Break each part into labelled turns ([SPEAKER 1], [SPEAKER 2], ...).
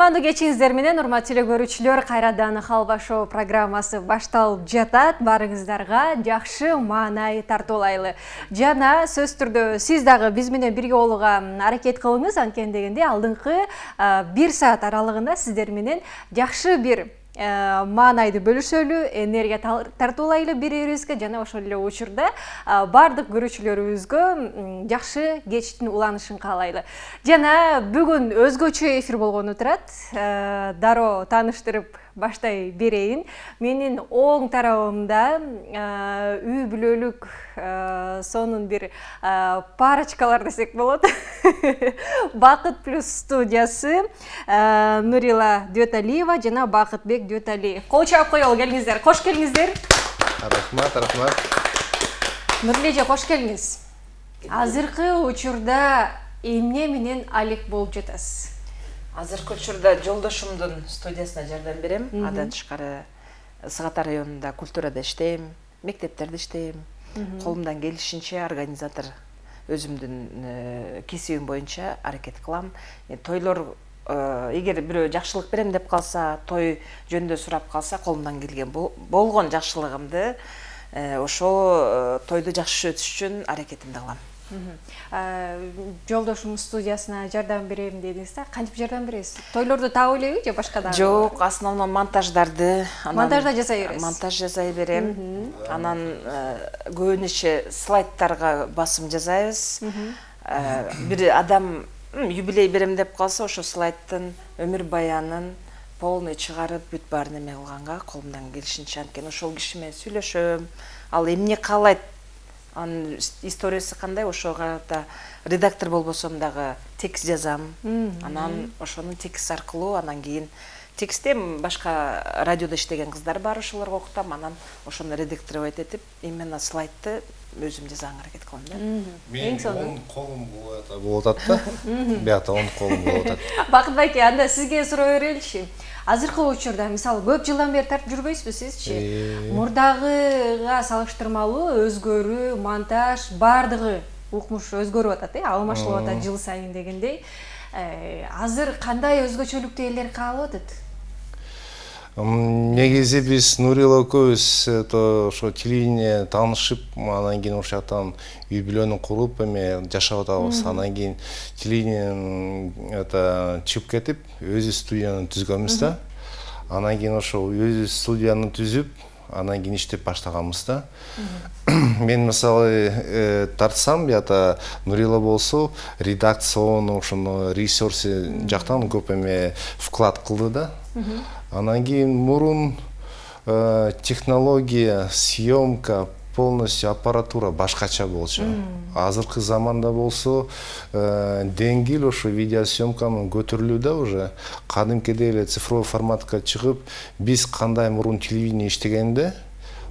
[SPEAKER 1] Кутмандуу кечиңиздер менен урматтуу телекөрүүчүлөр, кайрадан Халва шоу программасы башталып жатат. Барыңыздарга жакшы маанай тартуулайлы. Жана сөз түрдө сиз дагы биз менен бирге болууга аракет кылыңыз. Анткени дегенде алдыңкы 1 саат аралыгында сиздер менен жакшы бир маанайды бөлүшөлү, энергия тартуулайлы бири-бирибизге, жана ошол эле учурда бардык көрүүчүлөрүбүзгө жакшы кечтин уланышын каалайлы. Жана бүгүн өзгөчө эфир болгону турат. Дароо тааныштырып баштай берейин. Менин оң тарабымда үй бүлөлүк сонун бир парочкалар десек болот. Бакыт плюс студиясы Нурила Дөталиева жана Бакытбек Дөтали. Кол чаап коелу, келиңиздер. Кош келиңиздер.
[SPEAKER 2] Рахмат.
[SPEAKER 1] Нурила эже, кош келиңиз. Азыркы учурда эмне менен алек болуп жатасыз?
[SPEAKER 3] Азыркы учурда жолдошумдун студиясына жардам берем. Адан тышкары Сыгата районунда культурада иштейм, мектептерде иштейм. Колумдан келишинче организатор өзүмдүн кесибим боюнча аракет кылам. Тойлор эгер бирөө жакшылык берем деп калса, той жөнүндө сурап калса, колумдан келген болгон жакшылыгымды ошо тойду жакшы өтүш үчүн аракетимди кылам.
[SPEAKER 1] Жолдошумдун студиясына жардам берем дедиңиз да, кантип жардам бересиз? Тойлорду таап элеби же башка дагы?
[SPEAKER 3] Жок, основном монтаждарды,
[SPEAKER 1] монтажда жасай бересиз.
[SPEAKER 3] Монтаж жасай берем. Анан көбүнчө слайдтарга басым жасайбыз. Бир адам юбилей берем деп калса, ошо слайдтын өмүр баянын полный чыгарып бүт баарын эме кылганга колумдан келишинче, анткени ошол киши менен сүйлөшөм. Ал эмне каалайт, анын историясы кандай, ошого карата редактор болбосом дагы текст жазам. Анан ошонун текст аркылуу, анан кийин текстте башка радиодо иштеген кыздар бар, ошолорго окутам, анан ошону редактировать этип, именно слайдты өзүм жасаганга аракет кылам да.
[SPEAKER 2] Мен оң колум болуп атат да. Биякта оң колум болуп атат.
[SPEAKER 1] Бакыт байке, анда сизге суроо береличи. Азыркы учурда, мисалы, көп жылдан бери тартып жүрбөйсүзбү сизчи? Мурдагыга салыштырмалуу өзгөрүү, монтаж, бардыгы укмуш өзгөрүп атат, алмашылып атат жыл сайын дегендей. Азыр кандай өзгөчөлүктү элдер каалап атат?
[SPEAKER 2] Негизи биз Нурила экөөбүз ошо телевидение таанышып, анан кийин ошол жактан үй бүлөнү куруп эме жашап атабыз. Анан кийин телевидение чыгып кетип, өзү студияны түзгөнбүз да. Анан кийин ошо өзү студияны түзүп, анан кийин иштеп баштаганбыз да. Мен мисалы тартсам, биякта Нурила болсо редакцияны, ошону ресурсы жактан көп эме вклад кылды да. Анан кийин мурун технология, съемка, полностью аппаратура башкача болчу. Азыркы заманда болсо деңгил ошо видеосъемканын көтөрүлүүдө уже кадимкидей эле цифровой форматка чыгып, биз кандай мурун телевидение иштегенде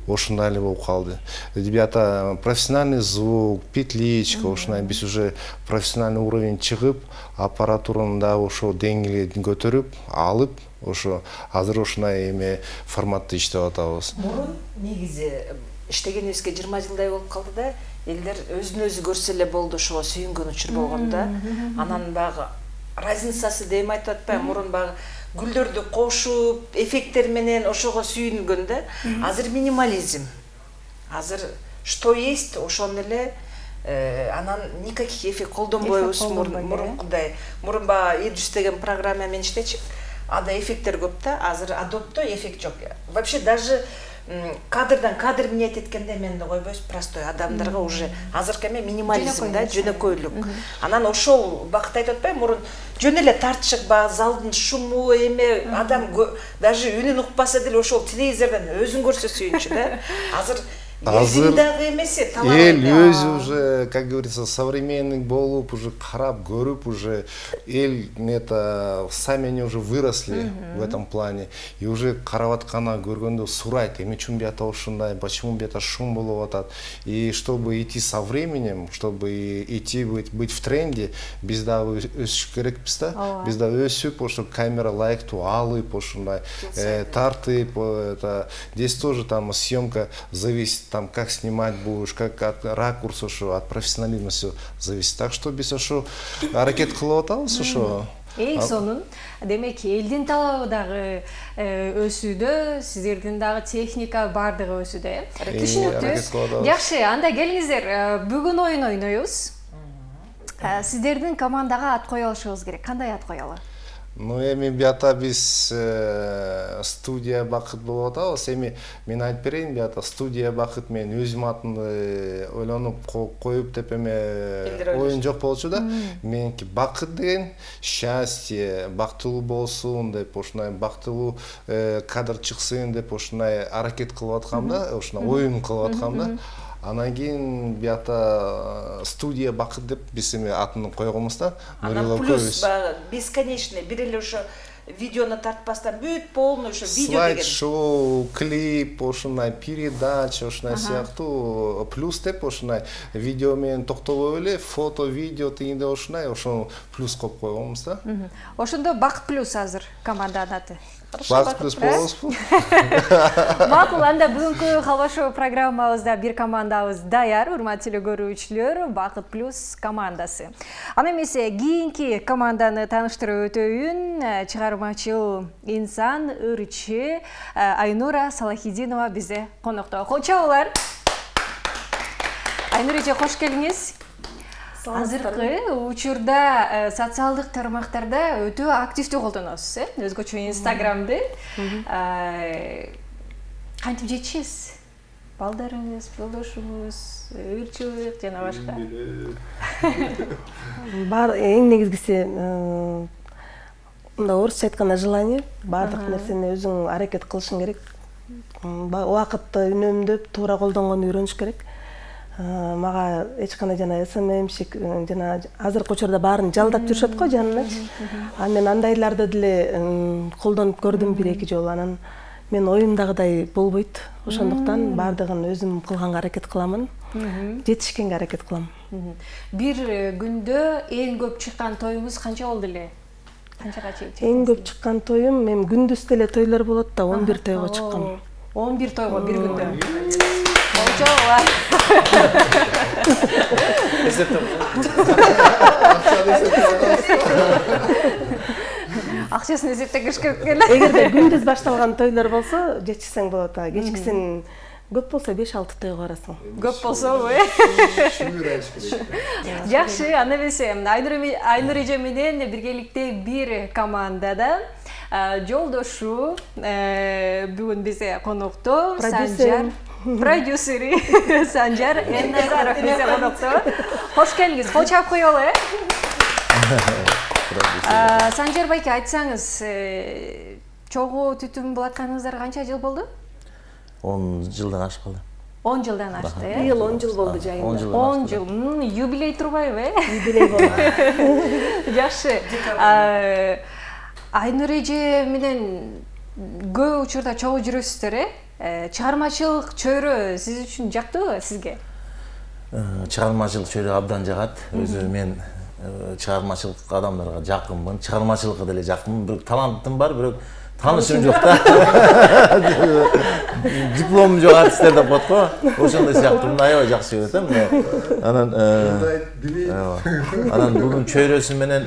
[SPEAKER 2] ошондой эле болуп калды. Биякта профессиональный звук, петличка, ошондой биз уже профессиональный уровень чыгып, аппаратураны да ошо деңгээлге көтөрүп, алып, ошо азыр ошондой эме форматта иштеп атабыз.
[SPEAKER 3] Мурун негизи иштегенибизге 20 жылдай болуп калды да, элдер өзүн өзү көрсө эле болду, ошого сүйүнгөн учур болгон да. Анан багы разницасы дейм айтып атпайм, мурун багы гүлдөрдү кошуп, эффекттер менен ошого сүйүнгөн да. Азыр минимализм. Азыр что есть, ошону эле анан никаких эффект колдонбойбуз мурункудай. Мурун багы Идус деген программа менен иштечик. Ада эффекттер көп да, азыр Adobe'то эффект жок. Вообще даже кадрдан кадр менять эткенде мен да койбойбуз, простой адамдарга уже азыркы эме минимализм да, жөнөкөйлүк. Анан ошол бакыт айтып атпайм, мурун жөн эле тартышык баг, залдын шуму эме, адам даже үнүн укпаса деле ошол телевизордон өзүн көрсө сүйүнчү да. Азыр
[SPEAKER 2] эл өзү уже, как говорится, современный болуп, уже карап, көрүп, уже эл сами они уже выросли в этом плане. И уже карап атканда көргөндө сурайт, эмне үчүн биякта ушундай, почему биякта шум болуп атат. И чтобы идти со временем, чтобы идти быть в тренде, биз дагы өсүш керекпиз да. Биз дагы өсүп, ошо камера лайктуу алып, ошундай тартып, здесь тоже там съемка зависит там как снимать будешь, как от ракурса, от профессионализма все зависит. Так что без ошо аракет кылып атабыз ошо.
[SPEAKER 1] Эң сонун демек элдин талабы дагы өсүүдө, сиздердин дагы техника бардыгы өсүүдө. Түшүнүктүү. Жакшы, анда келиңиздер, бүгүн оюн ойнойбуз. Сиздердин командага ат кое алышыбыз керек. Кандай ат коелу?
[SPEAKER 2] Ну, эми бията биз студия бакыт болуп атабыз. Эми мен айтып берейин, бията студия бакыт мен өзүм атымды ойлонуп коюп деп эме оюн жок болчу да. Меники бакыт деген счастье, бактылуу болсун деп, ушундай бактылуу кадр чыксын деп ушундай аракет кылып аткам да, ушундай оюн кылып аткам да. Анан кийин бията студия бакыт деп биз эми атын койгонбуз да.
[SPEAKER 3] Анан плюс бесконечный бир эле ошо видеону тартпастан бүт полный ошо видео деген.
[SPEAKER 2] Слайд-шоу, клип, ошундай передача, ошундай сыяктуу плюс деп ошундай видео менен токтобой эле фото, видео дегенде ошундай ошону плюс коюп койгонбуз да.
[SPEAKER 1] Ошондо Бакыт плюс азыр команданын аты.
[SPEAKER 2] Бакыт плюс болосузбу?
[SPEAKER 1] Макул, анда бүгүнкү Халва шоу программабызда бир командабыз даяр, урматтуу көрүүчүлөр, Бакыт плюс командасы. Аны эмесе кийинки команданы тааныштырып өтөйүн. Чыгармачыл инсан, ырчы Айнура Салахидинова бизде конокто. Чоолор. Айнура эже, кош келиңиз. Азыркы учурда социалдык тармактарда өтө активдүү колдоносуз, өзгөчө Инстаграмды. Кантип жетишесиз? Балдарыңыз, жолдошуңуз, ырчылык жана башка.
[SPEAKER 4] Эң негизгиси мында орусча айтканда желание, баардык нерсени өзүң аракет кылышың керек. Убакытты үнөмдөп, туура колдонгонду үйрөнүш керек. Мага эч кандай жана СММшик жана азыркы учурда баарын жалдап жүрүшөт го жаныначы. Мен андайларды деле колдонуп көрдүм бир-эки жолу. Анан мен оюмдагыдай болбойт. Ошондуктан баардыгын өзүм кылганга аракет кыламын. Жетишкенге аракет кылам.
[SPEAKER 1] Бир күндө эң көп чыккан тоюңуз канча болду эле? Канчага чейин?
[SPEAKER 4] Эң көп чыккан тоюм мен күндүз деле тойлор болот да, 11 тойго чыккам.
[SPEAKER 1] 11 тойго бир күндө. Акчасын эсептегиш керек эле.
[SPEAKER 4] Эгерде күндүз башталган тойлор болсо, жетишсең болот. Кечкисин көп болсо 5-6 тойго барасың.
[SPEAKER 1] Көп болсобу? Жакшы, аны эмесе Айнур эже менен биргеликте бир командада жолдошу бүгүн бизде конокто Санжар. Продюсери Санжар Энназаров бизде конокто. Кош келиңиз, кол чап коелу, Санжар байке, айтсаңыз, чогуу түтүн булатканыңыздар канча жыл болду?
[SPEAKER 5] 10 жылдан ашып калды.
[SPEAKER 1] 10 жылдан ашты,
[SPEAKER 4] Быйыл 10 жыл болду жайында.
[SPEAKER 1] 10 жыл. Юбилей турбайбы,
[SPEAKER 4] Юбилей болду.
[SPEAKER 1] Жакшы. Айнур эже менен көп учурда чогуу жүрөсүздөр, чыгармачылык чөйрө сиз үчүн жактыбы сизге?
[SPEAKER 5] Чыгармачылык чөйрө абдан жагат. Өзү мен чыгармачылык адамдарга жакынмын, чыгармачылыкка деле жакынмын. Бирок талантым бар, бирок таанышым жок да. Дипломум жок артисттер деп коет го. Ошондой сыяктуу аябай жакшы көрөт. Анан бүгүн чөйрөсү менен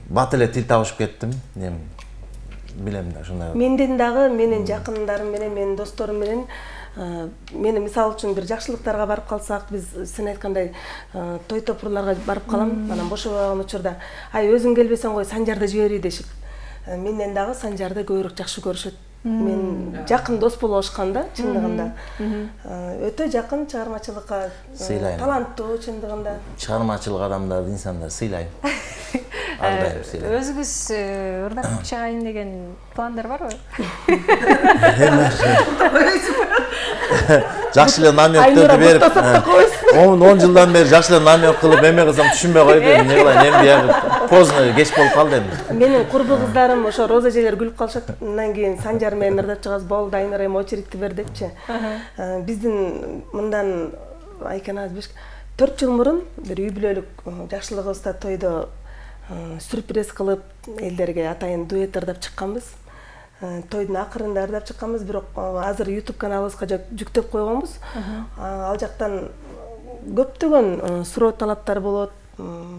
[SPEAKER 5] бат эле тил табышып кеттим. Билем да ошондой.
[SPEAKER 4] Менден дагы менин жакындарым менен, менин досторум менен мени мисал үчүн бир жакшылыктарга барып калсак, биз сен айткандай той топурларга барып калам. Анан бошобогон учурда, ай өзүң келбесең кой Санжарды жибери дешип. Менден дагы Санжарды көбүрөөк жакшы көрүшөт. Мен жакын дос болуп алышканда, чындыгында. Өтө жакын чыгармачылыкка таланттуу чындыгында.
[SPEAKER 5] Чыгармачылык адамдарды инсандар сыйлайм.
[SPEAKER 1] Өзүңүз ырдап чыгайын деген пландар барбы?
[SPEAKER 5] Жакшы эле намёктөрдү берип, 10 жылдан бери жакшы эле намёк кылып эме кылсам түшүнбөй коюп, эмне кылайын, эми биягы поздно кеч болуп калды эми.
[SPEAKER 4] Менин курбу кыздарым ошо Роза эжелер күлүп калышат. Андан кийин Санжар менен ырдап чыгабыз, болду Айнур эми очередти бер депчи. Биздин мындан айканабыз 4 жыл мурун бир юбилейлик жакшылыгыбызда тойдо сюрприз кылып элдерге атайын дуэт ырдап чыкканбыз. Тойдун акырында ырдап чыкканбыз, бирок азыр YouTube каналыбызга жүктөп койгонбуз. Ал жактан көптөгөн суроо талаптар болот.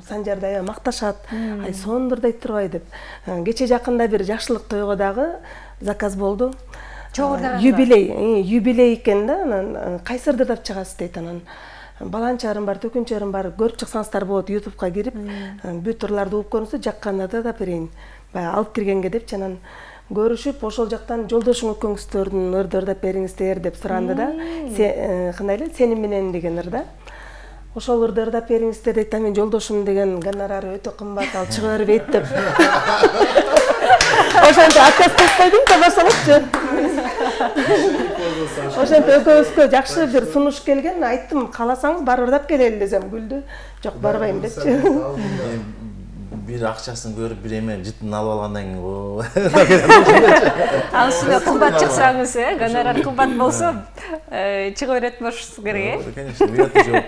[SPEAKER 4] Санжарды аябай макташат. Ай сондурдай турбай деп. Кече жакында бир жакшылык тойго дагы заказ болду. Юбилей экен да, анан кайсырды деп чыгасыз дейт, анан баланчарым бар, төкүнчөрүм бар, көрүп чыксаңыздар болот, YouTube'га кирип, бүт ырларды угуп көрүңүздөр, жакканда да берейин. Баягы алып киргенге депчи, анан көрүшүп, ошол жактан жолдошуң экөөңүздөрдүн ырдыр деп бериңиздер деп суранды да. Кандай эле, сенин менен деген ырда. Ошол ырды ырдап бериңиздер дейт, мен жолдошум деген гонорары өтө кымбат, ал чыга бербейт деп. Ошентип отказ кылып койдум, башалапчы. Ошентип экөөбүзгө жакшы бир сунуш келген, айттым, кааласаңыз барып ырдап келели десем, күлдү. Жок, барбайм депчи.
[SPEAKER 5] Бир акчасын көрүп, бир эме жытын алып алгандан
[SPEAKER 1] Ал ушундай кымбат чыксаңыз, гонорар кымбат болсо, чыга берет болушуңуз керек,
[SPEAKER 5] Конечно, уят жок.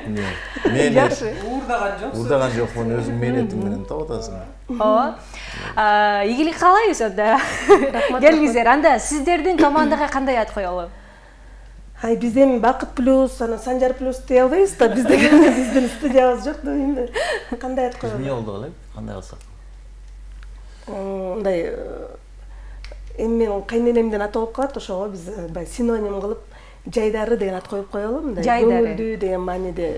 [SPEAKER 5] Мен
[SPEAKER 1] жакшы.
[SPEAKER 5] Уурдаган жокмун, өзүң мээнетиң менен таап атасың.
[SPEAKER 1] Ооба. Ийгилик каалайбыз анда. Келиңиздер. Анда сиздердин командага кандай ат коелу?
[SPEAKER 4] Ай, биз эми Бакыт плюс, анан Санжар плюс дей албайбыз да, биздин студиябыз жок да, эми кандай ат коелу?
[SPEAKER 5] Эмне болду эле? Кандай кылсак?
[SPEAKER 4] Мындай эми менин кайненемдин аты болуп калат, ошого биз баягы синоним кылып Жайдары деген ат коюп коелу, мындай көңүлдүү деген мааниде.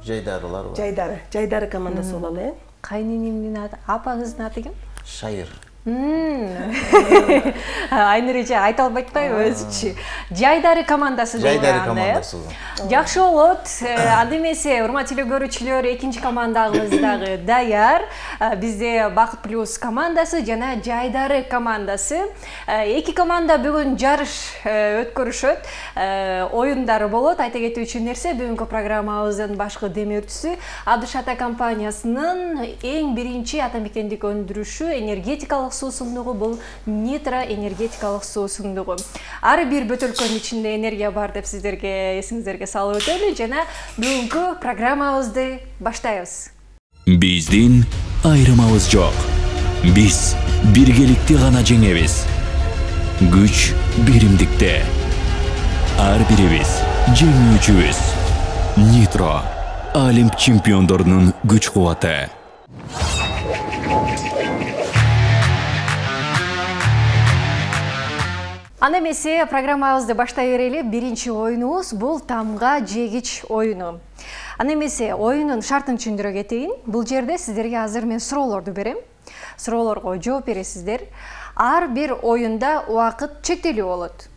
[SPEAKER 5] Жайдарылар бар.
[SPEAKER 4] Жайдары командасы бололу,
[SPEAKER 1] Кайненемдин аты, апаңыздын аты ким?
[SPEAKER 5] Шайыр.
[SPEAKER 1] Айнур эже айта албайт атпайбы өзүчү. Жайдары командасы деген.
[SPEAKER 5] Жайдары командасы.
[SPEAKER 1] Жакшы болот. Анда эмесе, урматтуу көрүүчүлөр, экинчи командабыз дагы даяр. Бизде Бакыт плюс командасы жана Жайдары командасы. Эки команда бүгүн жарыш өткөрүшөт. Оюндар болот. Айта кетүүчү нерсе, бүгүнкү программабыздын башкы демөөрчүсү Абдыш Ата компаниясынын эң биринчи атамекендик өндүрүшү энергетикалык суусундугу бул Nitro энергетикалык суусундугу. Ар бир бөтөлкөнүн ичинде энергия бар деп сиздерге эсиңиздерге салып өтөлү жана бүгүнкү программабызды баштайбыз.
[SPEAKER 6] Биздин айрымабыз жок. Биз биргеликти гана жеңебиз. Күч биримдикте. Ар бирибиз жеңүүчүбүз. Nitro Олимп чемпиондорунун күч кубаты.
[SPEAKER 1] Анда эмесе программабызды баштай берели. Биринчи оюнубуз бул тамга жегич оюну. Анда эмесе оюнун шартын түшүндүрө кетейин. Бул жерде сиздерге азыр мен суроолорду берем. Суроолорго жооп бересиздер. Ар бир оюнда убакыт чектелүү болот.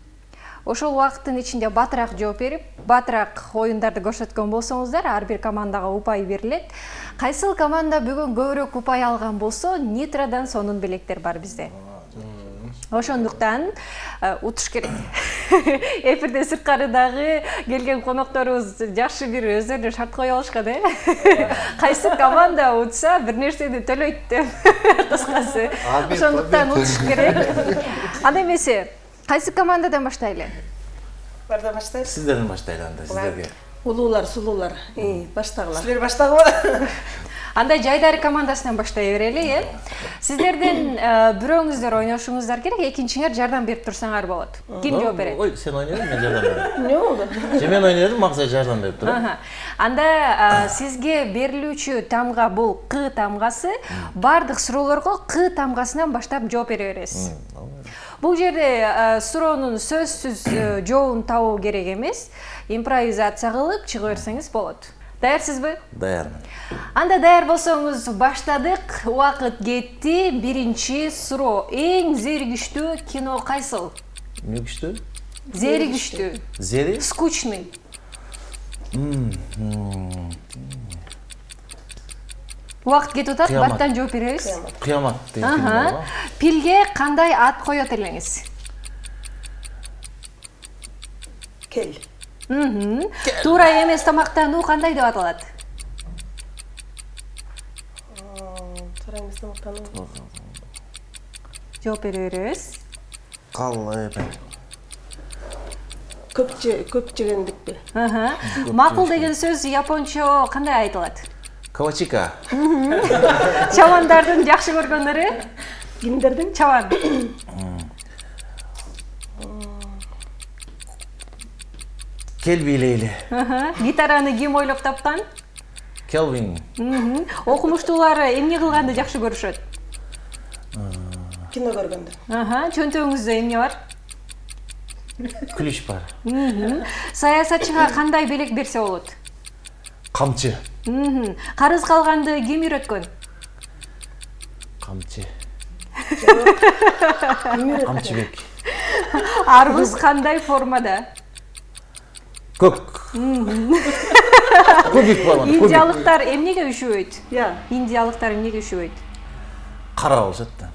[SPEAKER 1] Ошол убакыттын ичинде батыраак жооп берип, батыраак оюндарды көрсөткөн болсоңуздар, ар бир командага упай берилет. Кайсыл команда бүгүн көбүрөөк упай алган болсо, Нитродан сонун белектер бар бизде. Ошондуктан утуш керек. Эфирде сырткарыдагы келген конокторубуз жакшы бир өздөрүнө шарт коюп алышкан, Кайсы команда утса бир нерсени төлөйт деп. Кыскасы. Ошондуктан утуш керек. Анда эмесе, кайсы командадан баштайлы?
[SPEAKER 3] Барда баштайбыз.
[SPEAKER 5] Сиздерден баштайлы анда, сиздерге.
[SPEAKER 4] Улуулар, сулуулар, баштагыла.
[SPEAKER 3] Силер баштагыла.
[SPEAKER 1] Анда Жайдары командасынан баштай берели, Сиздерден бирөөңүздөр ойношуңуздар керек, экинчиңер жардам берип турсаңар болот. Ким жооп берет?
[SPEAKER 5] Ой, сен ойнойсуң, мен жардам берем.
[SPEAKER 4] Эмне болду?
[SPEAKER 5] Же мен ойнойдум, мага жардам берип тур.
[SPEAKER 1] Анда сизге берилүүчү тамга бул К тамгасы. Бардык суроолорго К тамгасынан баштап жооп бере бересиз. Бул жерде суроонун сөзсүз жообун табуу керек эмес. Импровизация кылып чыга берсеңиз болот. Даярсызбы?
[SPEAKER 5] Даярмын.
[SPEAKER 1] Анда даяр болсоңуз баштадык. Убакыт кетти. Биринчи суроо. Эң зеригиштүү кино кайсыл?
[SPEAKER 5] Эмне күчтүү?
[SPEAKER 1] Зеригиштүү.
[SPEAKER 5] Зери?
[SPEAKER 1] Скучный. Убакыт кетип атат, баттан жооп беребиз.
[SPEAKER 5] Кыямат деген фильм бар.
[SPEAKER 1] Пилге кандай ат коет элеңиз?
[SPEAKER 4] Кел.
[SPEAKER 1] Туура эмес тамактануу кандай деп аталат?
[SPEAKER 4] Туура эмес тамактануу.
[SPEAKER 1] Жооп бере беребиз.
[SPEAKER 4] Көп жегендикпи?
[SPEAKER 1] Макул деген сөз япончо кандай айтылат?
[SPEAKER 5] Кавачика.
[SPEAKER 1] Чабандардын жакшы көргөндөрү?
[SPEAKER 4] Кимдердин?
[SPEAKER 1] Чабан.
[SPEAKER 5] Кел бийлейли.
[SPEAKER 1] Гитараны ким ойлоп тапкан?
[SPEAKER 5] Келвин.
[SPEAKER 1] Окумуштуулар эмне кылганды жакшы көрүшөт?
[SPEAKER 4] Кино көргөндө.
[SPEAKER 1] Чөнтөгүңүздө эмне бар?
[SPEAKER 5] Күлүш бар.
[SPEAKER 1] Саясатчыга кандай белек берсе болот?
[SPEAKER 5] Камчы.
[SPEAKER 1] Карыз калганды ким үйрөткөн?
[SPEAKER 5] Камчы. Камчыбек.
[SPEAKER 1] Арбуз кандай формада?
[SPEAKER 5] Көк. Көбүк болгон.
[SPEAKER 1] Индиялыктар эмнеге үшүбөйт?
[SPEAKER 4] Я.
[SPEAKER 1] Индиялыктар эмнеге үшүбөйт?
[SPEAKER 5] Кара болушат да.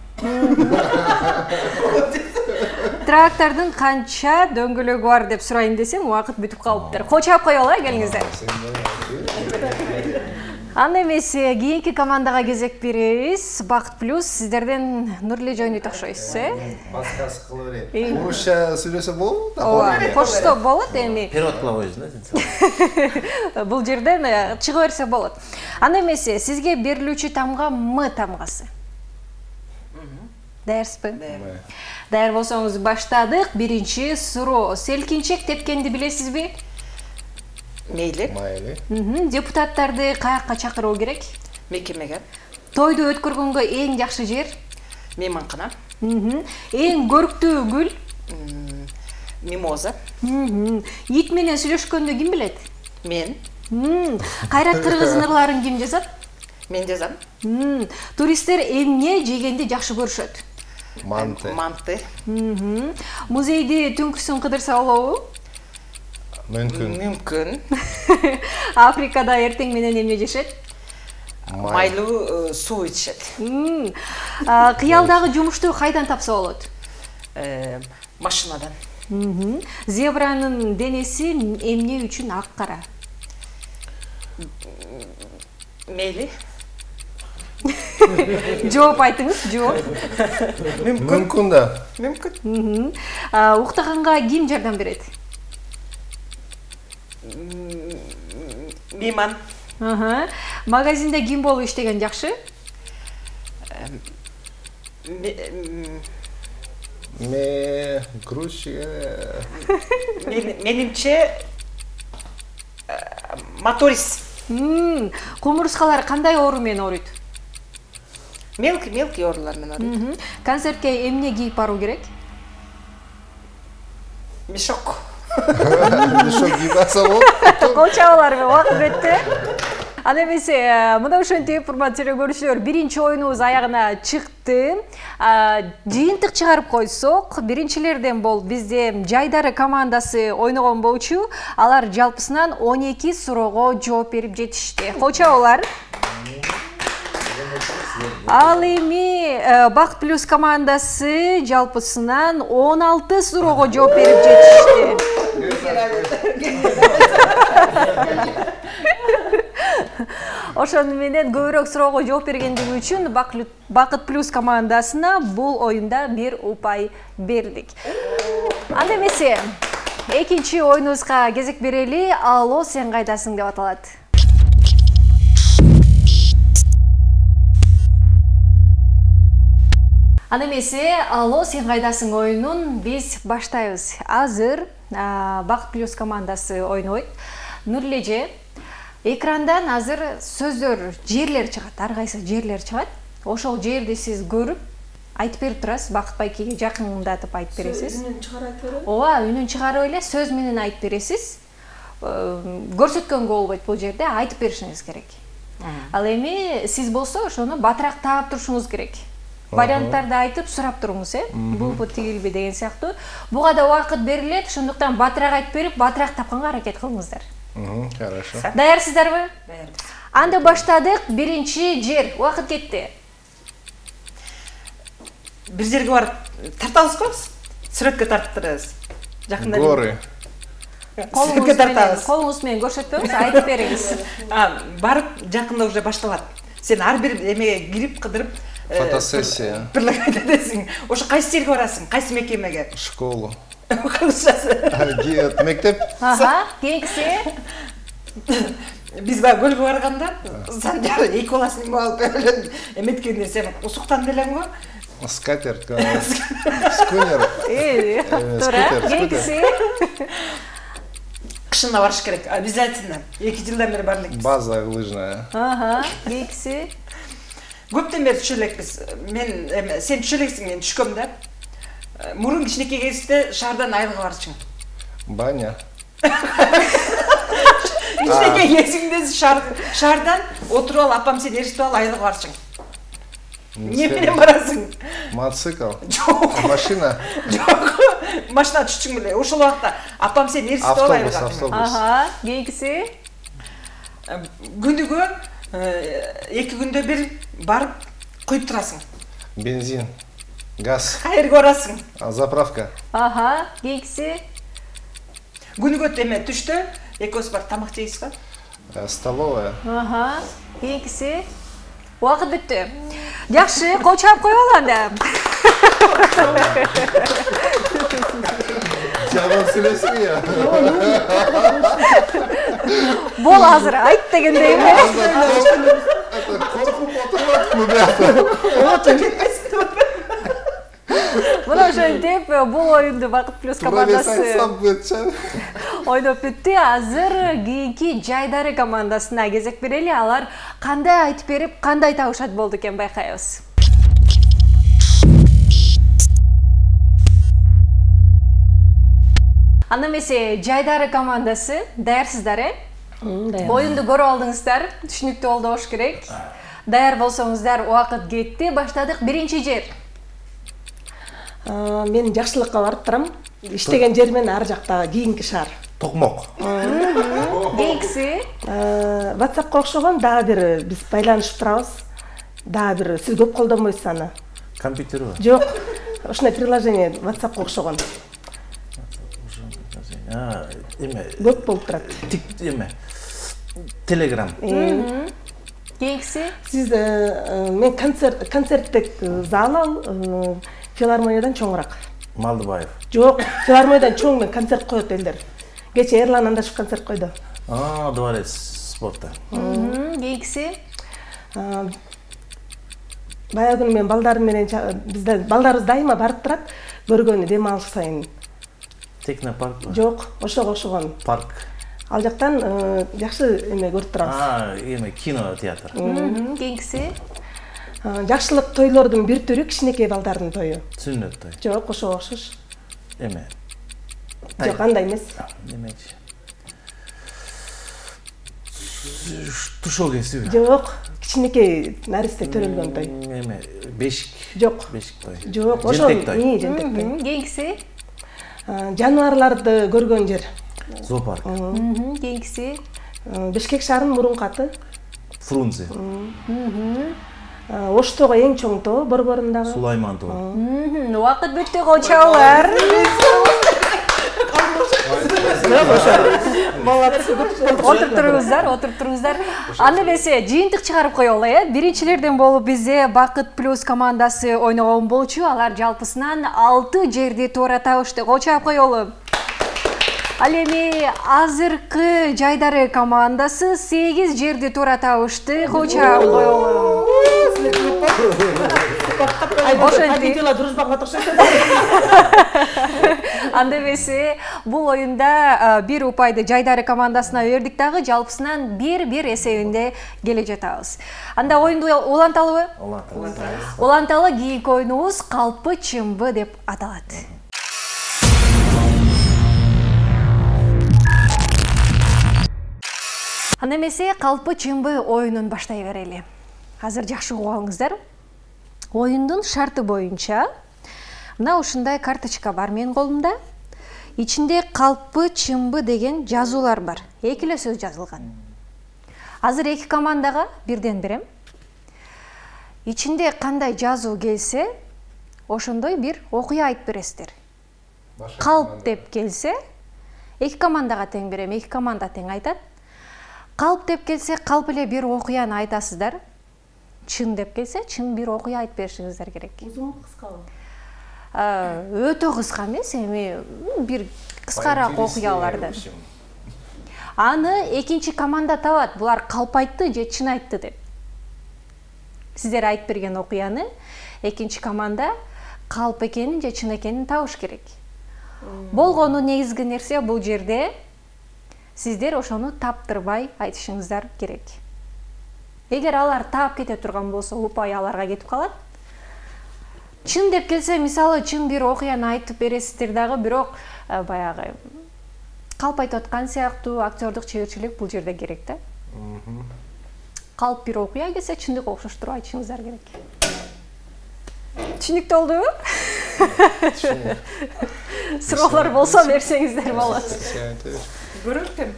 [SPEAKER 1] Трактордун канча дөңгөлөгү бар деп сурайын десем, убакыт бүтүп калыптыр. Кочоп коелу, келиңиздер. Анда эмесе кийинки командага кезек беребиз. Бакыт плюс сиздерден Нурле жойнойт окшойсуз,
[SPEAKER 2] Баскасы кыла берет. Орусча сүйлөсө болобу?
[SPEAKER 1] Ооба, кошсо болот эми.
[SPEAKER 5] Перевод кыла койсуң да.
[SPEAKER 1] Бул жерден чыга берсе болот. Анда эмесе сизге берилүүчү тамга М тамгасы. Даярсызбы? Даяр болсоңуз баштадык. Биринчи суроо. Селкинчек тепкенди билесизби?
[SPEAKER 3] Мейли.
[SPEAKER 1] Депутаттарды каякка чакыруу керек?
[SPEAKER 3] Мекемеге.
[SPEAKER 1] Тойду өткөргөнгө эң жакшы жер?
[SPEAKER 3] Мейманкана.
[SPEAKER 1] Эң көрктүү гүл?
[SPEAKER 3] Мимоза.
[SPEAKER 1] Ит менен сүйлөшкөндү ким билет?
[SPEAKER 3] Мен.
[SPEAKER 1] Кайрат кыргыздын ырларын ким жазат?
[SPEAKER 3] Мен жазам.
[SPEAKER 1] Туристтер эмне жегенди жакшы көрүшөт?
[SPEAKER 2] Манты.
[SPEAKER 3] Манты.
[SPEAKER 1] Музейди түнкүсүн кыдырса болобу?
[SPEAKER 3] Мүмкүн.
[SPEAKER 1] Африкада эртең менен эмне жешет?
[SPEAKER 3] Майлуу суу ичет.
[SPEAKER 1] Кыялдагы жумушту кайдан тапса болот?
[SPEAKER 3] Машинадан.
[SPEAKER 1] Зебранын денеси эмне үчүн ак кара?
[SPEAKER 3] Мейли.
[SPEAKER 1] Жооп айтыңыз, жооп.
[SPEAKER 2] Мүмкүн да.
[SPEAKER 3] Мүмкүн.
[SPEAKER 1] Уктаганга ким жардам берет?
[SPEAKER 3] Мейман.
[SPEAKER 1] Магазинде ким болуп иштеген жакшы?
[SPEAKER 2] Грузчик.
[SPEAKER 3] Менимче моторист.
[SPEAKER 1] Кумурскалар кандай оору менен ооруйт?
[SPEAKER 3] Мелкий оорулар менен ооруйт.
[SPEAKER 1] Концертке эмне кийип баруу керек?
[SPEAKER 3] Мешок.
[SPEAKER 2] Мешок кийип алса болот.
[SPEAKER 1] Колчабаларга убакыт өттү. Анда эмесе, мына ошентип, урматтуу көрүүчүлөр, биринчи оюнубуз аягына чыкты. Жыйынтык чыгарып койсок, биринчилерден бол бизде Жайдары командасы ойногон болчу. Алар жалпысынан 12 суроого жооп берип жетишти. Колчабалар. Ал эми Бакыт плюс командасы жалпысынан 16 суроого жооп берип жетишти. Ошону менен көбүрөөк суроого жооп бергендиги үчүн Бакыт плюс командасына бул оюнда бир упай бердик. Анда эмесе, экинчи оюнубузга кезек берели. Алло, сен кайдасың деп аталат. Анда эмесе, алло, сен кайдасың оюнун биз баштайбыз. Азыр Бакыт плюс командасы ойнойт. Нурлеже, экрандан азыр сөздөр, жерлер чыгат, ар кайсы жерлер чыгат. Ошол жерди сиз көрүп, айтып берип турасыз, Бакыт байкеге жакындатып айтып бересиз.
[SPEAKER 4] Үнүн чыгарып берип?
[SPEAKER 1] Ооба, үнүн чыгарып эле сөз менен айтып бересиз. Көрсөткөнгө болбойт бул жерде, айтып беришиңиз керек. Ал эми сиз болсо ошону батыраак таап турушуңуз керек. Варианттарды айтып сурап туруңуз, булбу тигилби деген сыяктуу. Буга да убакыт берилет, ошондуктан батыраак айтып берип, батыраак тапканга аракет кылыңыздар.
[SPEAKER 2] Хорошо.
[SPEAKER 1] Даярсыздарбы?
[SPEAKER 3] Даярбыз.
[SPEAKER 1] Анда баштадык. Биринчи жер. Убакыт кетти.
[SPEAKER 3] Бир жерге барып тартабыз го? Сүрөткө тарттырабыз. Жакында.
[SPEAKER 2] Горы.
[SPEAKER 1] Колуңуз менен көрсөтпөңүз, айтып бериңиз.
[SPEAKER 3] Барып жакында уже башталат. Сен ар бир эмеге кирип кыдырып
[SPEAKER 2] фотосессия.
[SPEAKER 3] Бирлегедесиң. Ошо кайсы жерге барасың? Кайсы мекемеге?
[SPEAKER 2] Школу.
[SPEAKER 3] Калышасың.
[SPEAKER 2] Мектеп.
[SPEAKER 1] Кийинкиси.
[SPEAKER 3] Биз баягы көлгө барганда, Санжар эки баласын алып эметкенде сен усуктан делең го?
[SPEAKER 2] Скатерть. Скунер.
[SPEAKER 1] Туура. Кийинкиси.
[SPEAKER 3] кышына барыш керек. Обязательно. 2 жылдан бери бардык.
[SPEAKER 2] База лыжная.
[SPEAKER 1] Кийинкиси.
[SPEAKER 3] Көптөн бери түшө элекпиз. Мен сен түшө элексиң, мен түшкөм да. Мурун кичинекей кезинде шаардан айылга барчың.
[SPEAKER 2] Баня.
[SPEAKER 3] Кичинекей кезиңде шаардан отуруп ал, апам сени эритип ал, айылга барчың. Эмне менен барасың?
[SPEAKER 2] Мотоцикл.
[SPEAKER 3] Жок.
[SPEAKER 2] Машина.
[SPEAKER 3] Жок. Машина түштүң беле. Ошол убакта апам сени эритип ал, айылга.
[SPEAKER 2] Автобус.
[SPEAKER 1] Кийинкиси.
[SPEAKER 3] Күнүгө 2 күндө бир барып коюп турасың.
[SPEAKER 2] Бензин. Газ.
[SPEAKER 3] Кайерге барасың?
[SPEAKER 2] Заправка.
[SPEAKER 1] Кийинкиси.
[SPEAKER 3] Күнүгө эме түштө экөөбүз бар тамак жейсиз го?
[SPEAKER 2] Столовая.
[SPEAKER 1] Кийинкиси. Убакыт бүттү. Жакшы, кочоп коелу анда.
[SPEAKER 2] Жаман сүйлөйсүң я.
[SPEAKER 1] Бол азыр айт дегендей эме.
[SPEAKER 2] Коркуп отурматпы буякта.
[SPEAKER 1] Мына ошентип бул оюнду Бакыт плюс командасы ойноп бүттү. Азыр кийинки Жайдары командасына кезек берели. Алар кандай айтып берип, кандай табышат болду экен байкайбыз. Анда эмесе Жайдары командасы даярсыздар,
[SPEAKER 4] Даяр.
[SPEAKER 1] Оюнду көрүп алдыңыздар, түшүнүктүү болду болуш керек. Даяр болсоңуздар, убакыт кетти. Баштадык. Биринчи жер.
[SPEAKER 4] Мен жакшылыкка барып турам. Иштеген жер менен ар жакта кийинки шаар.
[SPEAKER 5] Токмок.
[SPEAKER 1] Кийинкиси.
[SPEAKER 4] WhatsAppка окшогон дагы бир биз байланышып турабыз. Дагы бир сиз көп колдонбойсуз аны.
[SPEAKER 5] Компьютерби?
[SPEAKER 4] Жок. Ушундай приложение WhatsAppка окшогон.
[SPEAKER 5] Эме.
[SPEAKER 4] Көп болуп турат.
[SPEAKER 5] Эме. Telegram.
[SPEAKER 1] Кийинкиси.
[SPEAKER 4] Сиз мен концерттик зал филармониядан чоңураак.
[SPEAKER 5] Малдыбаев.
[SPEAKER 4] Жок, филармониядан чоң мен концерт коет элдер. Кече Эрлан Андашев концерт койду.
[SPEAKER 5] Дворец спорта.
[SPEAKER 1] Кийинкиси.
[SPEAKER 4] Баягы күнү мен балдарым менен бизде балдарыбыз дайыма барып турат, көргөнү дем алыш сайын.
[SPEAKER 5] Технопарк.
[SPEAKER 4] Жок, ошого окшогон.
[SPEAKER 5] Парк.
[SPEAKER 4] Ал жактан жакшы эме көрүп турабыз.
[SPEAKER 5] Эме кино театр.
[SPEAKER 1] Кийинкиси.
[SPEAKER 4] Жакшылык тойлордун бир түрү кичинекей балдардын тою.
[SPEAKER 5] Сүннөт той.
[SPEAKER 4] Жок, ошого окшош.
[SPEAKER 5] Эме.
[SPEAKER 4] Жок, андай эмес.
[SPEAKER 5] Эмечи. Тушоо кесиби.
[SPEAKER 4] Жок, кичинекей наристе төрөлгөн той.
[SPEAKER 5] Эме, бешик.
[SPEAKER 4] Жок.
[SPEAKER 5] Бешик той.
[SPEAKER 4] Жок, ошол
[SPEAKER 5] Жентек той.
[SPEAKER 4] жентек той.
[SPEAKER 1] Кийинкиси.
[SPEAKER 4] Жаныбарларды көргөн жер.
[SPEAKER 5] Зоопарк.
[SPEAKER 1] Кийинкиси.
[SPEAKER 4] Бишкек шаарынын мурунку аты.
[SPEAKER 5] Фрунзе.
[SPEAKER 4] Оштогу эң чоң тоо, борборундагы.
[SPEAKER 5] Сулайман тоо.
[SPEAKER 1] Убакыт бүттү, кочолор. Отуруп туруңуздар. Анда эмесе жыйынтык чыгарып коелу, Биринчилерден болуп бизде Бакыт плюс командасы ойногон болчу. Алар жалпысынан 6 жерди туура табышты. Кочоп коелу. Ал эми азыркы Жайдары командасы 8 жерди туура табышты. Кочоп коелу. Анда эмесе бул оюнда бир упайды Жайдары командасына бердик дагы, жалпысынан 1-1 эсебинде келе жатабыз. Анда оюнду уланталыбы? Уланталы. Кийинки оюнубуз калпы чымбы деп аталат. Анда эмесе калпы чымбы оюнун баштай берели. Азыр жакшы угуп алыңыздар. Оюндун шарты боюнча мына ушундай карточка бар менин колумда. Ичинде калпы чымбы деген жазуулар бар. 2 эле сөз жазылган. Азыр 2 командага бирден берем. Ичинде кандай жазуу келсе, ошондой бир окуя айтып бересиздер. Калп деп келсе, 2 командага тең берем, 2 команда тең айтат. Калп деп келсе, калп эле бир окуяны айтасыздар. Чын деп келсе, чын бир окуя айтып беришиңиздер керек.
[SPEAKER 4] Узунбу, кыскабы?
[SPEAKER 1] Өтө кыска эмес, эми бир кыскараак окуяларды. Аны экинчи команда табат. Булар калп айтты же чын айтты деп. Сиздер айтып берген окуяны экинчи команда калп экенин же чын экенин табыш керек. Болгону негизги нерсе бул жерде сиздер ошону таптырбай айтышыңыздар керек. Эгер алар таап кете турган болсо, упай аларга кетип калат. Чын деп келсе, мисалы, чын бир окуяны айтып бересиздер дагы, бирок баягы калп айтып аткан сыяктуу актердук чеберчилик бул жерде керек да. Калп бир окуя келсе, чындыкка окшоштуруп айтышыңыздар керек. Түшүнүктүү болдубу? Суроолор болсо берсеңиздер болот.
[SPEAKER 3] Көрөктүм.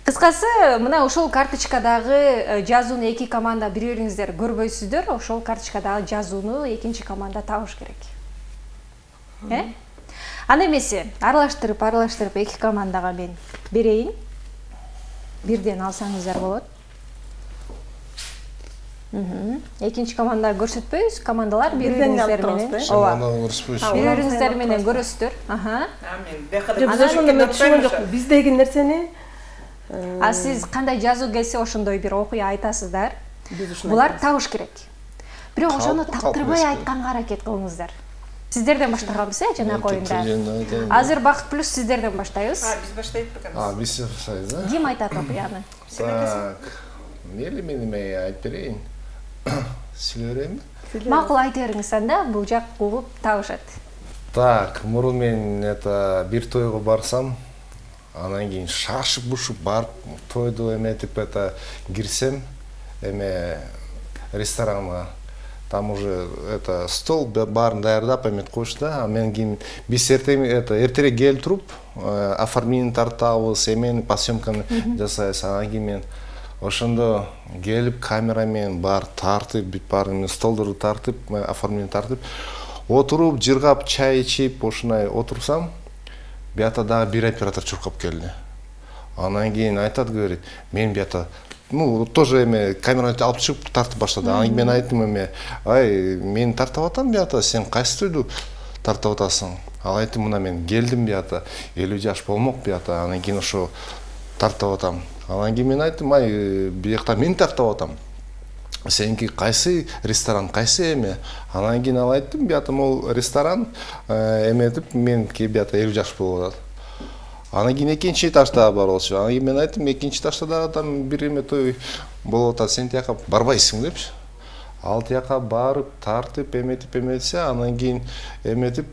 [SPEAKER 1] Кыскасы, мына ошол карточкадагы жазууну эки команда бири-бириңиздер көрбөйсүздөр, ошол карточкадагы жазууну экинчи команда табыш керек. Анда эмесе, аралаштырып эки командага мен берейин. Бирден алсаңыздар болот. Экинчи команда көрсөтпөйбүз, командалар бири-бириңиздер менен. Бири-бириңиздер менен көрөсүздөр.
[SPEAKER 4] Биз деген нерсени
[SPEAKER 1] сиз кандай жазуу келсе ошондой бир окуя айтасыздар. Булар табыш керек. Бирок ошону таптырбай айтканга аракет кылыңыздар. Сиздерден баштаганбыз, жанакы оюнда. Азыр Бакыт плюс сиздерден баштайбыз.
[SPEAKER 3] Биз баштайт бекенбиз.
[SPEAKER 2] Биз баштайбыз, а?
[SPEAKER 1] Ким айтат окуяны?
[SPEAKER 2] Так. Мели мен айтып берейин. Силе берейинби?
[SPEAKER 1] Макул айта бериңиз анда, бул жак угуп табышат.
[SPEAKER 2] Так, мурун мен бир тойго барсам, анан кийин шашып-бушуп барып тойду эметип кирсем, ресторанга. Там уже стол баарын даярдап эметип коюшту да. Мен кийин биз эртерээк келип туруп, оформление тартабыз, по съемканы жасайбыз. Анан кийин мен ошондо келип камерамен бар тартып, бүт баарын столдорду тартып, оформление тартып, отуруп, жыргап, чай ичип, ошондой отурсам, бията дагы бир оператор чуркап келди. Анан кийин айтат, говорит, мен бията, тоже камераны алып чыгып тартып баштады. Анан мен айттым, ай, мен тартып атам бията, сен кайсы тойду тартып атасың? Ал айттым, мына мен келдим бията, 50 жаш болмок бията, анан кийин ошо тартып атам. Анан кийин мен айттым, ай, биякта мен тартып атам. Сеники кайсы ресторан, кайсы эме? Анан кийин ал айттым, бията могул ресторан эметип, меники бията 50 жаш болуп атат. Анан кийин экинчи этажда бар болчу. Анан кийин мен айттым, экинчи этажда дагы там бир эме той болуп атат, сен тияка барбайсың депчи. Ал тияка барып, тартып, эметсе, анан кийин эметип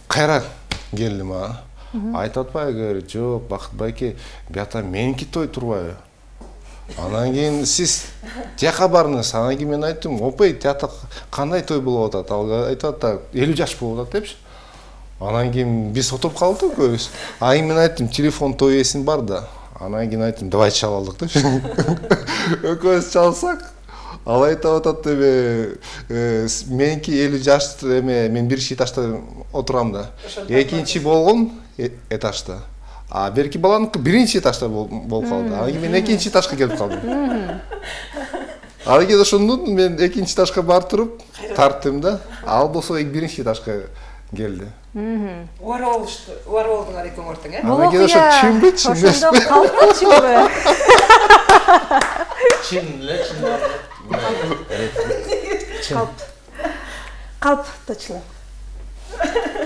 [SPEAKER 2] кайра келдим а. Айтып атпайбы, говорит, жок, Бакыт байке, бията меники той турбайбы? Анан кийин сиз тияка барыңыз. Анан кийин мен айттым, опой, тияка кандай той болуп атат? Ал айтып атат, 50 жаш болуп атат депчи. Анан кийин биз отуруп калдык көбүбүз. Мен айттым, телефон той иесин бар да. Анан кийин айттым, давай чалалык депчи. Экөөбүз чалсак, ал айтып атат, меники 50 жаш, мен биринчи этажда отурам да. Экинчи болгон этажда. А берки баланыкы биринчи этажда болуп калды. Анан кийин мен экинчи этажга келип калдым. Анан кийин ошондон мен экинчи этажга барып туруп тарттым да. Ал болсо биринчи этажга келди.
[SPEAKER 3] Уарболдуң экөөң ортоң, э?
[SPEAKER 1] Анан кийин ошо чынбы, ошондо калп болчубу?
[SPEAKER 5] Чын эле,
[SPEAKER 4] калп точно.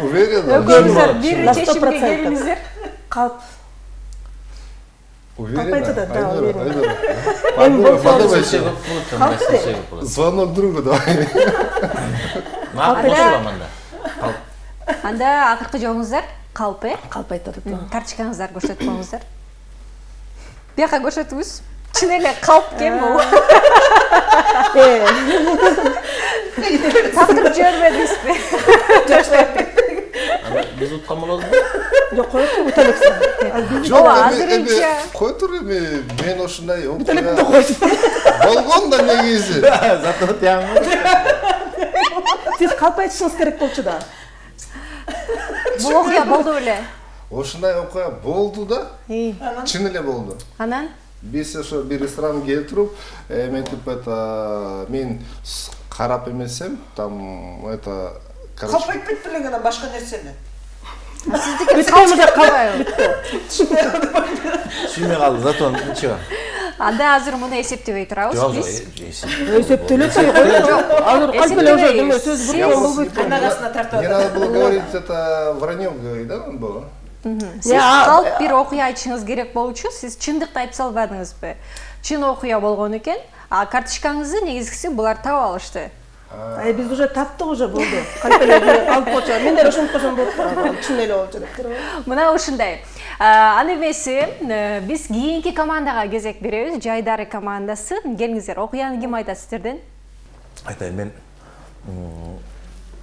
[SPEAKER 2] Уверен?
[SPEAKER 1] Экөөңүздөр бир чечимге келиңиздер.
[SPEAKER 4] Калп.
[SPEAKER 2] Уверен?
[SPEAKER 4] Да, уверен.
[SPEAKER 2] Звонок другу давай.
[SPEAKER 1] Анда акыркы жоңуңуздар калп, э?
[SPEAKER 4] Калп айтат.
[SPEAKER 1] Карточкаңыздар көрсөтүп коюңуздар. Бияка көрсөтүңүз. Чын эле калп кем бул? Таптырып жибербедиңизби?
[SPEAKER 5] Биз уткан болобузбу?
[SPEAKER 4] Жок, кой тур, уталексиң.
[SPEAKER 1] Жок, азырынча.
[SPEAKER 2] Кой тур, мен ошундай болгон да негизи.
[SPEAKER 5] Зато тяңы.
[SPEAKER 4] Сиз калп айтышыңыз керек болчу да.
[SPEAKER 1] Бул окуя болду беле?
[SPEAKER 2] Ошундай окуя болду да. Чын эле болду.
[SPEAKER 1] Анан?
[SPEAKER 2] Биз ошо бир ресторанга келип туруп, эметип мен карап эмесем, там
[SPEAKER 3] Калп айтпайт белең анан башка нерсени.
[SPEAKER 1] Сиздики калп калбайбы?
[SPEAKER 5] Түшүнбөй калды, зато ничего.
[SPEAKER 1] Анда азыр муну эсептебей турабыз биз.
[SPEAKER 4] Эсептелет. Азыр калп эле ошо деме сөз болгон болбойт.
[SPEAKER 3] Анагасына тартып
[SPEAKER 2] Не надо было говорить, это вранье говорить, да, было?
[SPEAKER 1] Сиз калп бир окуя айтышыңыз керек болчу. Сиз чындыкты айтып салбадыңызбы? Чын окуя болгон экен. А карточкаңызды негизгиси булар таап алышты.
[SPEAKER 4] Биз уже таптык уже болду. Кальпелерди алып койчу. Мендер ошентип койсом болот. Чын эле болуп жатат.
[SPEAKER 1] Мына ушундай. Аны эмеси биз кийинки командага кезек беребиз. Жайдары командасы. Келиңиздер, окуяны ким айтат сиздерден?
[SPEAKER 5] Айтайын, мен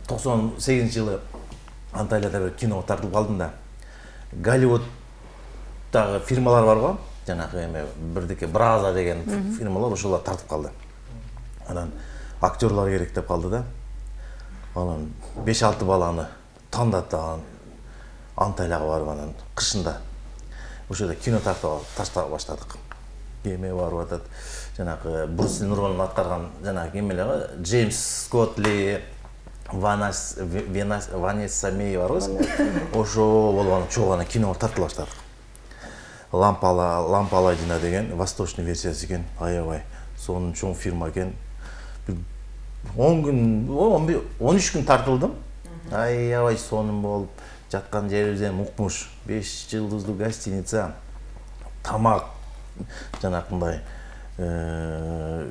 [SPEAKER 5] 98-жылы Анталияда бир кино тартылып калдым да. Голливудтагы фирмалар бар го, жанагы эме бирдеке Браза деген фирмалар ошолар тартып калды. Анан актерлар керек деп калды да. Анан 5-6 баланы тандатты, Анталияга барып анан кышында ошода кино тартып баштадык. Эме барып атат. Жанагы Брус Ли Нурманов аткарган жанагы эмелер, Джеймс Скотли, Ванесса Мей бар ғой. Ошо болгон чогана кино тартыла баштадык. Лампаладина деген восточный версиясы экен, аябай. Сонун чоң фирма экен. 10 күн, 13 күн тартылдым. Аябай сонун болуп жаткан жерибиз эми укмуш. 5 жылдыздуу гостиница. Тамак жанакындай 3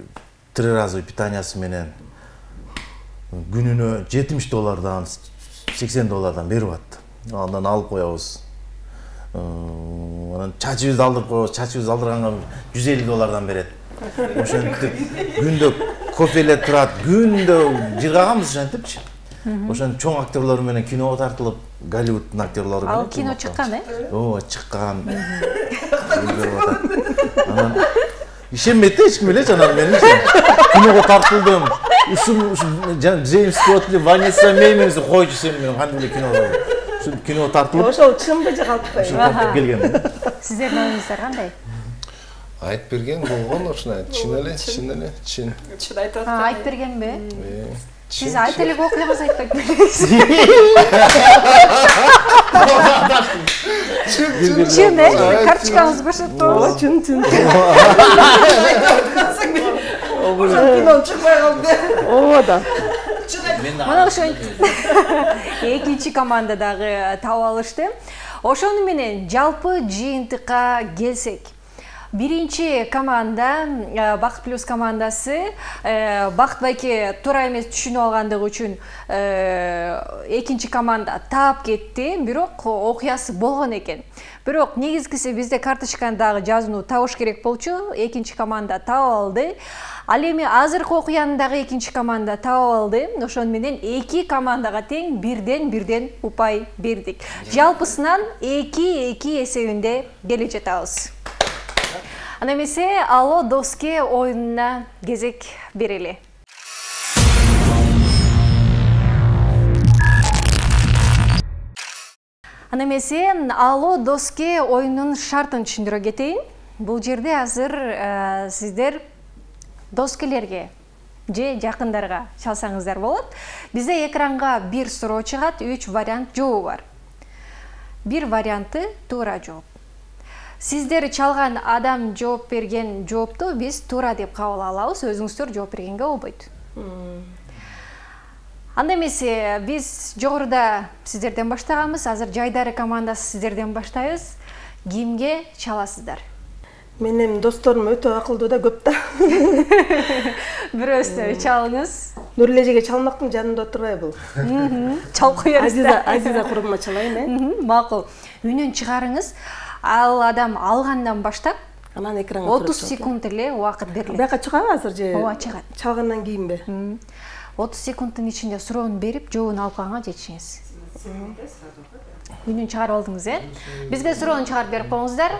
[SPEAKER 5] разовый питаниясы менен күнүнө $70 $80 берип атты. Андан алып коебуз. Анан чачыбызды алдырып коебуз. Чачыбызды алдырганга $150 берет. Ошентип күндө кофелер турат, күндө жыргаганбыз ошентипчи. Ошентип чоң актерлор менен кино тартылып, Голливудтун актерлору менен.
[SPEAKER 1] Ал кино чыккан,
[SPEAKER 5] чыккан. Анан ишенбейт эч ким эле жанагы менин киного тартылдым. Джеймс Скотли, Ванесса Мей менен койчу сен менен кандай кино. Кино тартылып.
[SPEAKER 4] Ошол чынбы же калппайбы?
[SPEAKER 5] Тартып келген.
[SPEAKER 1] Сиздердин оюңуздар кандай?
[SPEAKER 2] Айтып берген болгон ошону чын эле.
[SPEAKER 3] Чын айтып атат.
[SPEAKER 1] Айтып бергенби? Сиз айт элек окуябыз айтпайт белеңиз. Чын, карточкаңызды көрсөтөбүз.
[SPEAKER 4] Чын.
[SPEAKER 3] Кино чыкпай калды.
[SPEAKER 4] Ооба.
[SPEAKER 1] Мына ошентип экинчи команда дагы таап алышты. Ошону менен жалпы жыйынтыкка келсек, биринчи команда Бакыт плюс командасы Бакыт байке туура эмес түшүнүп алгандыгы үчүн экинчи команда таап кетти, бирок окуясы болгон экен. Бирок негизгиси бизде карточканы дагы жазууну табыш керек болчу. Экинчи команда таап алды. Ал эми азыркы окуяны дагы экинчи команда таап алды. Ошону менен эки командага тең бирден упай бердик. Жалпысынан 2-2 эсебинде келе жатабыз. Ана эмесе Алло доске оюнуна кезек берели. Ана эмесе Алло доске оюнунун шартын түшүндүрө кетейин. Бул жерде азыр сиздер доскелерге же жакындарга чалсаңыздар болот. Бизде экранга бир суроо чыгат, 3 вариант жообу бар. Бир варианты туура жооп. Сиздер чалган адам жооп берген жоопту биз туура деп кабыл алабыз, өзүңүздөр жооп бергенге болбойт. Анда эмесе биз жогоруда сиздерден баштаганбыз, азыр Жайдары командасы сиздерден баштайбыз. Кимге чаласыздар?
[SPEAKER 4] Менин досторум өтө акылдуу да көп да.
[SPEAKER 1] Бирөөсү чалыңыз.
[SPEAKER 4] Нурлежеге чалмактын жанында отурбай бул.
[SPEAKER 1] Чалып коебуз.
[SPEAKER 4] Азиза курбума чалайын,
[SPEAKER 1] Макул. Үнүн чыгарыңыз. Ал адам алгандан баштап
[SPEAKER 4] анан экранга
[SPEAKER 1] 30 секунд эле убакыт берилет.
[SPEAKER 4] Бияка чыгабы азыр же?
[SPEAKER 1] Ооба, чыгат.
[SPEAKER 4] Чалгандан кийинби?
[SPEAKER 1] 30 секундтун ичинде суроону берип, жообун алып калганга жетишиңиз. Үнүн чыгарып алдыңыз, Бизге суроону чыгарып берип коюңуздар.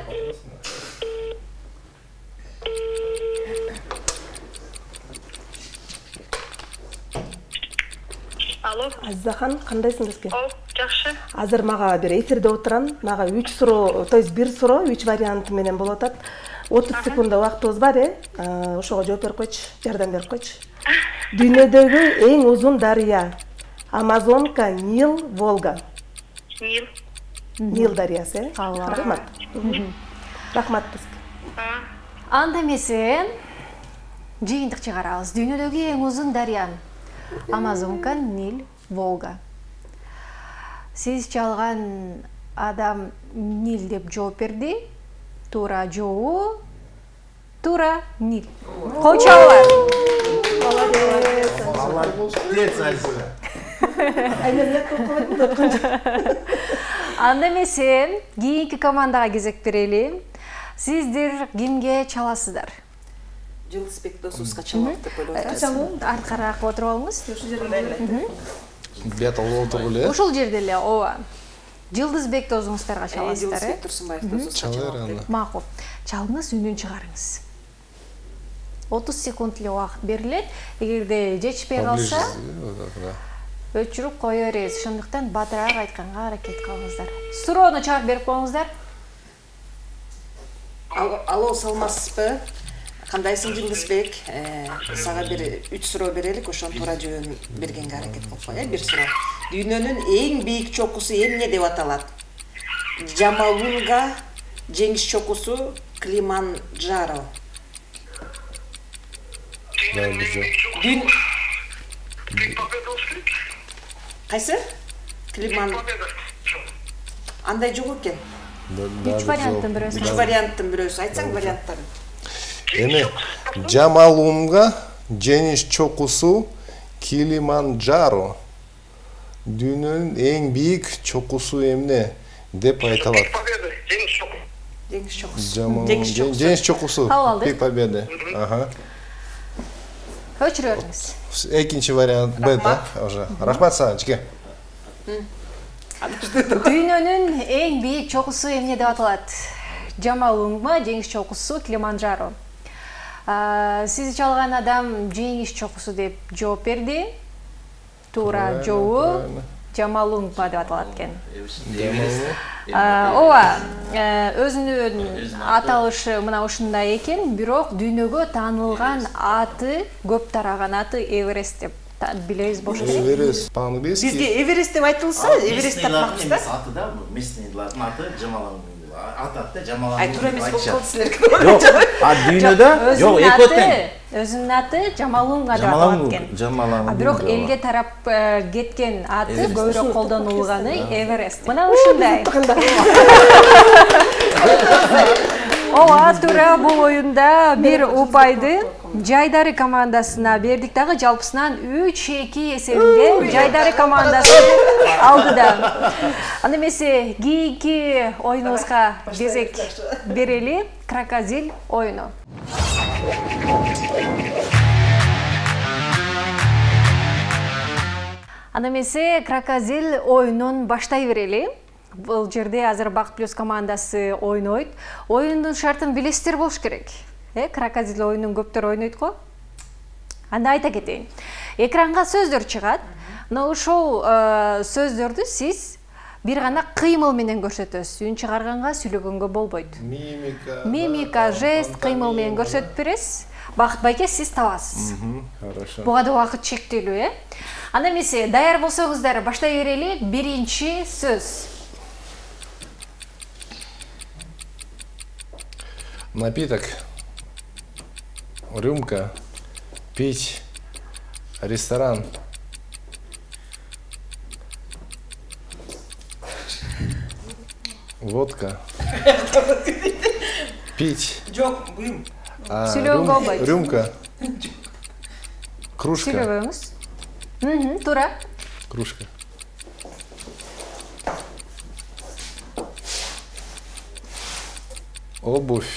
[SPEAKER 7] Алло.
[SPEAKER 4] Азизахан, кандайсың бизге?
[SPEAKER 7] Жакшы.
[SPEAKER 4] Азыр мага бир эфирде отурам. Мага 3 суроо, то есть бир суроо 3 варианты менен болуп атат. 30 секунд убактыбыз бар, ошого жооп берип койчу, жардам берип койчу. Дүйнөдөгү эң узун дарыя. Амазонка, Нил, Волга.
[SPEAKER 7] Нил.
[SPEAKER 4] Нил дарыясы, Рахмат. Рахмат бизге.
[SPEAKER 1] Анда эмесе жыйынтык чыгарабыз. Дүйнөдөгү эң узун дарыя. Амазонка, Нил, Волга. Сиз чалган адам Нил деп жооп берди. Туура жоо. Туура Нил. Кол чабуулар. Анда эмесе кийинки командага кезек берели. Сиздер кимге чаласыздар?
[SPEAKER 3] Жылдызбек досубузга чалат деп ойлоп атасыз.
[SPEAKER 1] Аркараак отуруп алыңыз.
[SPEAKER 2] Бет алып отуруп эле.
[SPEAKER 1] Ошол жерде эле, ооба. Жылдызбек досуңуздарга чаласыздар,
[SPEAKER 3] Жылдызбек Турсунбаев досубузга чалат.
[SPEAKER 1] Макул. Чалыңыз, үнүн чыгарыңыз. 30 секунд эле убакыт берилет. Эгерде жетишпей калса, өчүрүп кое бересиз. Ошондуктан батыраак айтканга аракет кылыңыздар. Суроону чаап берип коюңуздар.
[SPEAKER 3] Алло, саламатсызбы? Кандайсың Жылдызбек? Сага бир 3 суроо берелик, ошону туура жообун бергенге аракет кылып кой. Бир суроо. Дүйнөнүн эң бийик чокусу эмне деп аталат? Джамалунга, жеңиш чокусу, Килиманджаро. Кайсы? Килиман. Андай жок экен.
[SPEAKER 1] 3 варианттын бирөөсү.
[SPEAKER 3] 3 варианттын бирөөсү. Айтсаң варианттарын.
[SPEAKER 2] Эми Джамалунга, жеңиш чокусу, Килиманджаро. Дүйнөнүн эң бийик чокусу эмне деп айтылат?
[SPEAKER 3] Жеңиш чокусу.
[SPEAKER 2] Жеңиш чокусу. Пик Победы. Ага.
[SPEAKER 1] Өчүрөңүз.
[SPEAKER 2] Экинчи вариант Б, да? Уже. Рахмат сага, Жике.
[SPEAKER 1] Дүйнөнүн эң бийик чокусу эмне деп аталат? Джамалунга, жеңиш чокусу, Килиманджаро. Сиз чалган адам жеңиш чокусу деп жооп берди. Туура жоо. Джамалунга деп аталат экен. Ооба, өзүнүн аталышы мына ушундай экен, бирок дүйнөгө таанылган аты, көп тараган аты Эверест деп билебиз болуш керек.
[SPEAKER 2] Эверест, по-английски.
[SPEAKER 3] Бизге Эверест деп айтылса, Эверест тапмакпыз да?
[SPEAKER 5] Аты да, местныйлардын аты Джамалунга. Ататты Джамалунга.
[SPEAKER 3] Ай, туура эмес болуп калды силерге.
[SPEAKER 5] Жок, дүйнөдө жок, эки өтөн.
[SPEAKER 1] Өзүнүн аты Джамалунга деп аталат экен. Бирок элге тарап кеткен аты көбүрөөк колдонулганы Эверест. Мына ушундай. Ооба, туура бул оюнда бир упайды Жайдары командасына бердик дагы, жалпысынан 3-2 эсебинде Жайдары командасы алды да. Анда эмесе кийинки оюнубузга кезек берели. Крокодил оюну. Анда эмесе Крокодил оюнун баштай берели. Бул жерде азыр Бакыт Плюс командасы ойнойт. Оюндун шартын билесиздер болуш керек. Крокодил оюнун көптөр ойнойт го. Анда айта кетейин. Экранга сөздөр чыгат. Мына ошол сөздөрдү сиз бир гана кыймыл менен көрсөтөсүз. Үн чыгарганга, сүйлөгөнгө болбойт. Мимика, жест, кыймыл менен көрсөтүп бересиз. Бакыт байке сиз табасыз.
[SPEAKER 2] Хорошо.
[SPEAKER 1] Буга да убакыт чектелүү, Анда эмесе даяр болсоңуздар баштай берели. Биринчи сөз.
[SPEAKER 2] Напиток, рюмка, пить, ресторан. Водка. Пить. Рюмка. Кружка.
[SPEAKER 1] Сүйлөбөңүз. Туура.
[SPEAKER 2] Кружка. Обувь.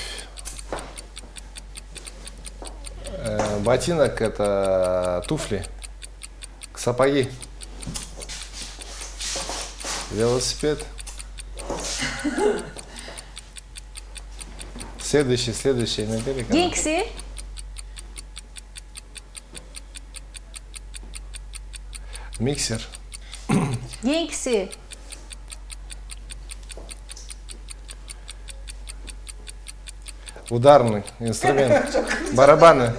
[SPEAKER 2] Ботинок — это туфли. Сапоги. Велосипед. Следующий набери.
[SPEAKER 1] Кийинкиси.
[SPEAKER 2] Миксер.
[SPEAKER 1] Кийинкиси.
[SPEAKER 2] Ударный инструмент. Барабаны.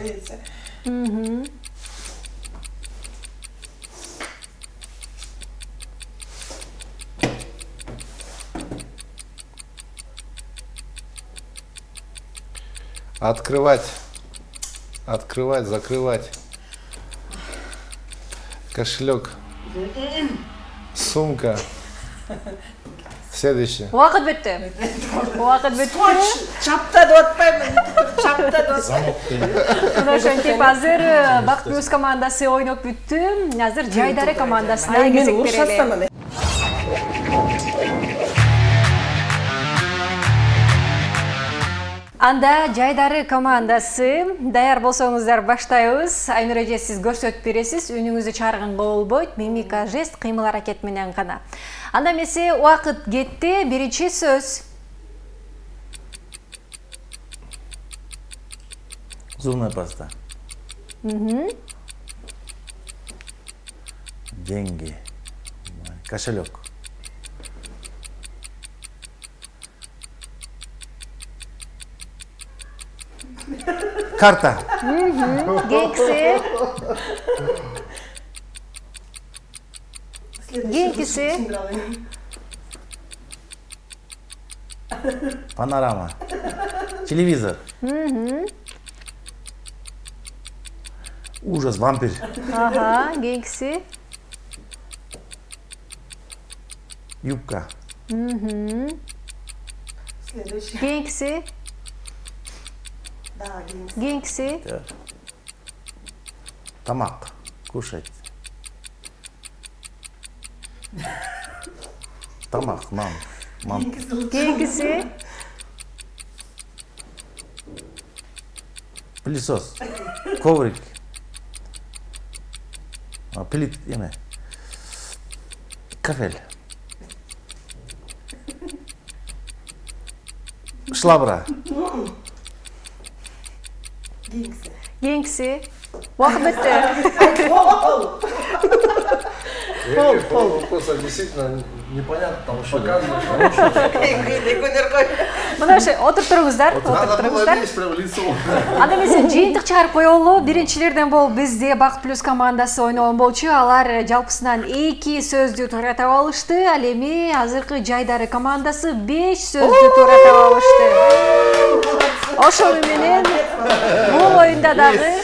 [SPEAKER 2] Открывать, закрывать. Кошелек. Сумка. Следующий.
[SPEAKER 1] Убакыт бүттү. Убакыт бүттү.
[SPEAKER 3] Чапта деп атпаймын. Чапта деп атпаймын.
[SPEAKER 1] Мына ошентип азыр Бакыт плюс командасы ойноп бүттү. Азыр Жайдары командасына кезек берели. Анда Жайдары командасы даяр болсоңуздар баштайбыз. Айнур эже, сиз көрсөтүп бересиз, үнүңүздү чыгарганга болбойт, мимика, жест, кыймыл аракет менен гана. Анда эмесе убакыт кетти, биринчи сөз.
[SPEAKER 5] Зубная паста. Деньги. Кошелек. Карта.
[SPEAKER 1] Генкisi. Генкisi.
[SPEAKER 5] Панорама. Телевизор. Ужас, вампир.
[SPEAKER 1] Ага, генкisi.
[SPEAKER 5] Юбка.
[SPEAKER 1] Генкisi. Генкisi.
[SPEAKER 5] Тамак. Кушать. Тамак, мам.
[SPEAKER 1] Генкisi.
[SPEAKER 5] Пылесос. Коврик. Плит, еме. Кафель. Шлабра.
[SPEAKER 1] Генкisi. Убакыт бүттү.
[SPEAKER 2] Вопроса действительно непонятно, потому что
[SPEAKER 1] Мына ошо отуруп туруңуздар, отуруп туруңуздар. Анда эмесе жыйынтык чыгарып коелу. Биринчилерден болуп бизде Бакыт плюс командасы ойногон болчу. Алар жалпысынан 2 сөздү туура таап алышты. Ал эми азыркы Жайдары командасы 5 сөздү туура таап алышты. Ошол менен бул оюнда дагы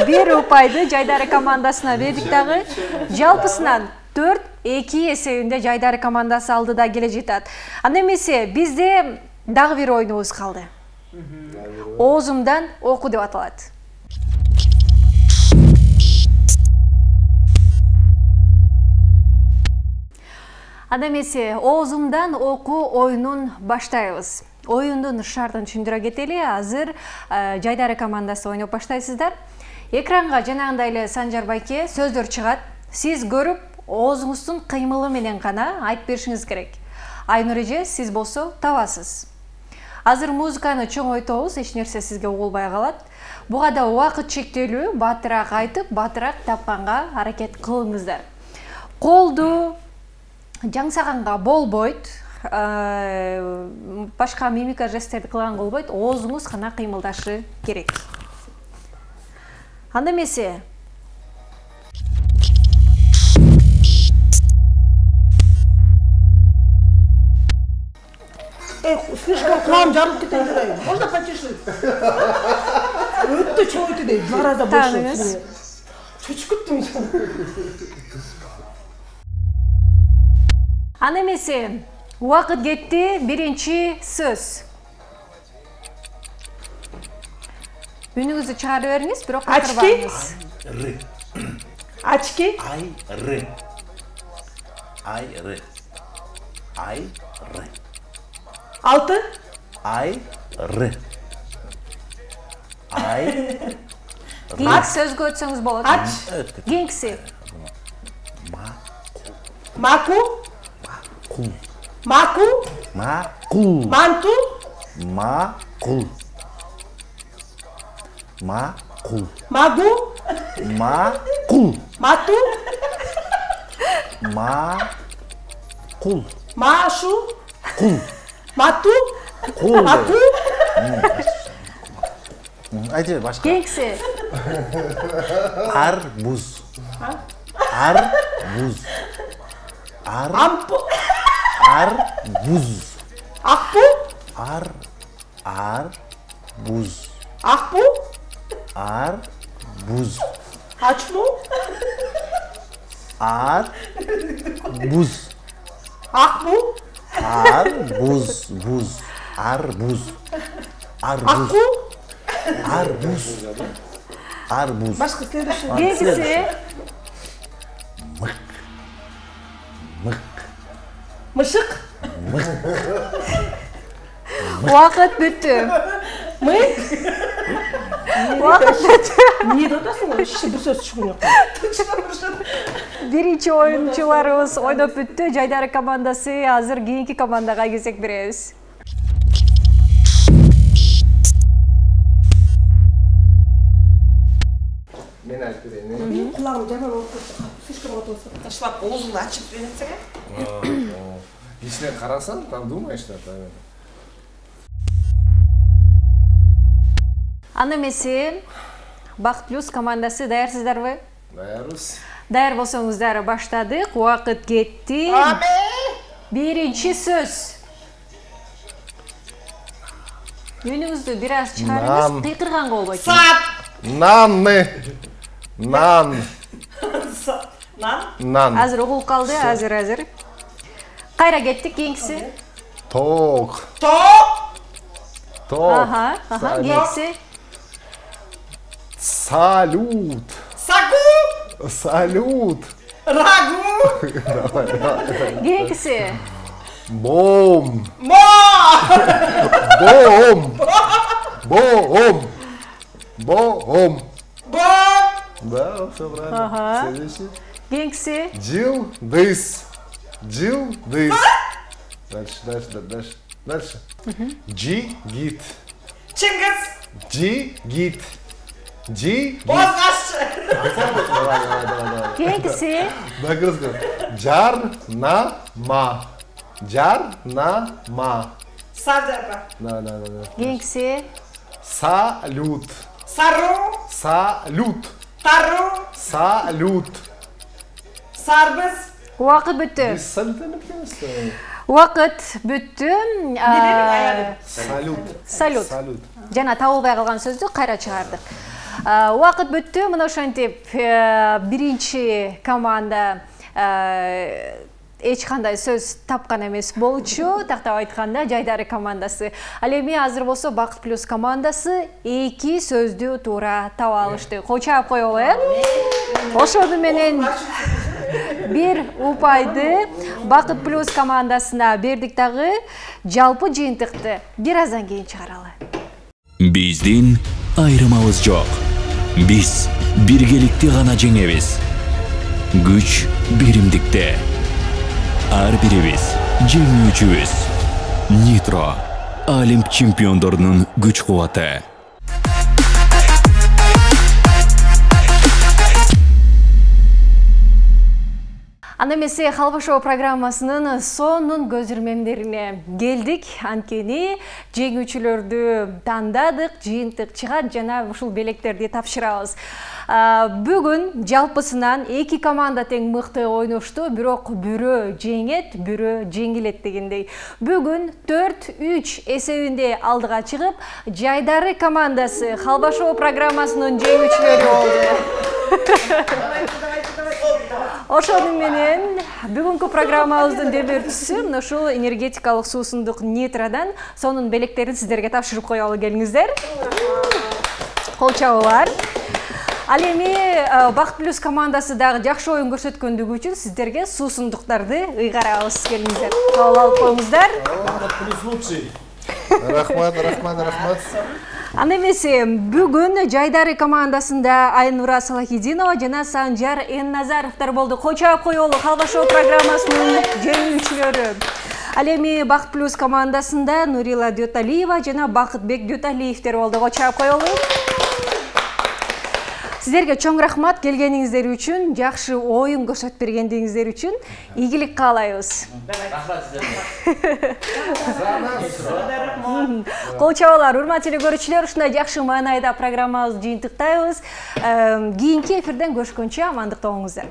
[SPEAKER 1] бир упайды Жайдары командасына бердик дагы. Жалпысынан 4-2 эсебинде Жайдары командасы алдыда келе жатат. Анда эмесе бизде дагы бир оюнубуз калды. Оозумдан оку деп аталат. Анда эмесе оозумдан оку оюнун баштайбыз. Оюндун шартын түшүндүрө кетели. Азыр Жайдары командасы ойноп баштайсыздар. Экранга жанагындай эле Санжар байке сөздөр чыгат. Сиз көрүп, оозуңуздун кыймылы менен гана айтып беришиңиз керек. Айнур эже, сиз болсо табасыз. Азыр музыканы чоңойтобуз, эч нерсе сизге угулбай калат. Буга да убакыт чектелүү, батыраак айтып, батыраак тапканга аракет кылыңыздар. Колду жаңсаганга болбойт. Башка мимика жесттерди кылганга болбойт. Оозуңуз гана кыймылдашы керек. Анда эмесе
[SPEAKER 4] Слишком клам жарып кетейин. Можно потише? Өтө чоңойт дейт. 2 раза больше. Чөчүп кеттим.
[SPEAKER 1] Анда эмесе убакыт кетти. Биринчи сөз. Үнүңүздү чыгарып бериңиз, бирок калтырбаңыз.
[SPEAKER 4] Очки.
[SPEAKER 5] Айры. Айры. Айры.
[SPEAKER 4] Алты.
[SPEAKER 5] Айры. Айры.
[SPEAKER 1] Кийинки сөзгө өтсөңүз болот. Кийинкиси.
[SPEAKER 4] Маку.
[SPEAKER 5] Кул.
[SPEAKER 4] Маку.
[SPEAKER 5] Макул.
[SPEAKER 4] Манту.
[SPEAKER 5] Макул. Макул.
[SPEAKER 4] Магу.
[SPEAKER 5] Макул.
[SPEAKER 4] Мату.
[SPEAKER 5] Макул.
[SPEAKER 4] Машу.
[SPEAKER 5] Кул.
[SPEAKER 4] Мату.
[SPEAKER 5] Кул.
[SPEAKER 4] Маку.
[SPEAKER 5] Айти башка.
[SPEAKER 1] Кийинкиси.
[SPEAKER 5] Арбуз. Арбуз.
[SPEAKER 4] Ампу.
[SPEAKER 5] Арбуз.
[SPEAKER 4] Акпу.
[SPEAKER 5] Арбуз.
[SPEAKER 4] Акпу.
[SPEAKER 5] Арбуз.
[SPEAKER 4] Ачму.
[SPEAKER 5] Arbuz.
[SPEAKER 4] Акбу?
[SPEAKER 5] Arbuz. Arbuz.
[SPEAKER 4] Акбу?
[SPEAKER 5] Arbuz.
[SPEAKER 4] Башка следующий.
[SPEAKER 1] Кийинкиси
[SPEAKER 4] Мышык?
[SPEAKER 1] убакыт бүттү.
[SPEAKER 4] Мык?
[SPEAKER 1] Убакыт бүттү.
[SPEAKER 4] Эмне деп атасың? Иши бир сөз чыгып жок.
[SPEAKER 1] Биринчи оюнчуларыбыз ойноп бүттү. Жайдары командасы азыр кийинки командага кезек беребиз.
[SPEAKER 2] Мен айтып берейин.
[SPEAKER 4] Кулагым жаман болуп кетти. Слишком отурса.
[SPEAKER 3] ташлап оозуңду ачып берсең
[SPEAKER 2] Ичине карасаң, там думаешь, что там.
[SPEAKER 1] Аны эмесе Бакыт плюс командасы даярсыздарбы?
[SPEAKER 2] Даярбыз.
[SPEAKER 1] Даяр болсоңуздар баштадык. Убакыт кетти. Биринчи сөз. Үнүңүздү бир аз чыгарыңыз, кыйкырганга болбойт.
[SPEAKER 2] Нан.
[SPEAKER 1] Азыр угулуп калды, азыр. Кайра кеттик кийинкиси.
[SPEAKER 2] Ток.
[SPEAKER 1] Аха, кийинкиси.
[SPEAKER 2] Салют.
[SPEAKER 1] Кийинкиси.
[SPEAKER 2] Бом. Да, все правильно.
[SPEAKER 1] Ага.
[SPEAKER 2] Следующий.
[SPEAKER 1] Кийинкиси.
[SPEAKER 2] Джилдыс. Дальше. Джигит. Джигит.
[SPEAKER 3] бозгашчы
[SPEAKER 2] Давай.
[SPEAKER 1] Кийинкиси.
[SPEAKER 2] Нагрузка. Жарнама.
[SPEAKER 3] сардарба
[SPEAKER 2] Да.
[SPEAKER 1] Кийинкиси.
[SPEAKER 2] Салют. Салют.
[SPEAKER 3] сарбыз
[SPEAKER 1] Убакыт бүттү.
[SPEAKER 2] Biz салют эмес.
[SPEAKER 1] Убакыт бүттү.
[SPEAKER 2] Салют.
[SPEAKER 1] Жана табылбай калган сөздү кайра чыгардык. Убакыт бүттү. Мына ошентип биринчи команда эч кандай сөз тапкан эмес болчу. Тактап айтканда Жайдары командасы. Ал эми азыр болсо Бакыт плюс командасы 2 сөздү туура таба алышты. Кочап коелу, Ошону менен бир упайды Бакыт плюс командасына бердик дагы. Жалпы жыйынтыкты бир аздан кийин чыгаралы.
[SPEAKER 6] Биздин айрымабыз жок. Биз биргеликти гана жеңебиз. Күч биримдикте. Ар бирибиз жеңүүчүбүз. Nitro Олимп чемпиондорунун күч кубаты.
[SPEAKER 1] Аны эмесе Халва шоу программасынын сонун көзүрмөмдерине келдик. Анткени жеңүүчүлөрдү тандадык, жыйынтык чыгат жана ушул белектерди тапшырабыз. Бүгүн жалпысынан 2 команда тең мыкты ойношту, бирок бирөө жеңет, бирөө жеңилет дегендей. Бүгүн 4-3 эсебинде алдыга чыгып, Жайдары командасы Халва шоу программасынын жеңүүчүлөрү болду. Ошону менен бүгүнкү программабыздын демөөрчүсү ушул энергетикалык суусундук Нитродан сонун белектерин сиздерге тапшырып коелу, келиңиздер. Кол чабуулар. Ал эми Бакыт плюс командасы дагы жакшы оюн көрсөткөндүгү үчүн сиздерге суусундуктарды ыйгарабыз, келиңиздер. Кабыл алып коюңуздар.
[SPEAKER 5] Бакыт плюс лучший.
[SPEAKER 2] Рахмат.
[SPEAKER 1] Аны эмесе бүгүн Жайдары командасында Айнура Салахидинова жана Санжар Энназаровдор болду. Кочап коелу Халва шоу программасынын жеңүүчүлөрү. Ал эми Бакыт плюс командасында Нурила Дөталиева жана Бакытбек Дөталиевдер болду. Кочап коелу. Сиздерге чоң рахмат келгениңиздер үчүн, жакшы оюн көрсөтүп бергендигиңиздер үчүн ийгилик каалайбыз. Кол чабуулар, урматтуу көрүүчүлөр, ушундай жакшы маанайда программабызды жыйынтыктайбыз. Кийинки эфирден көрүшкөнчө амандыкта болуңуздар.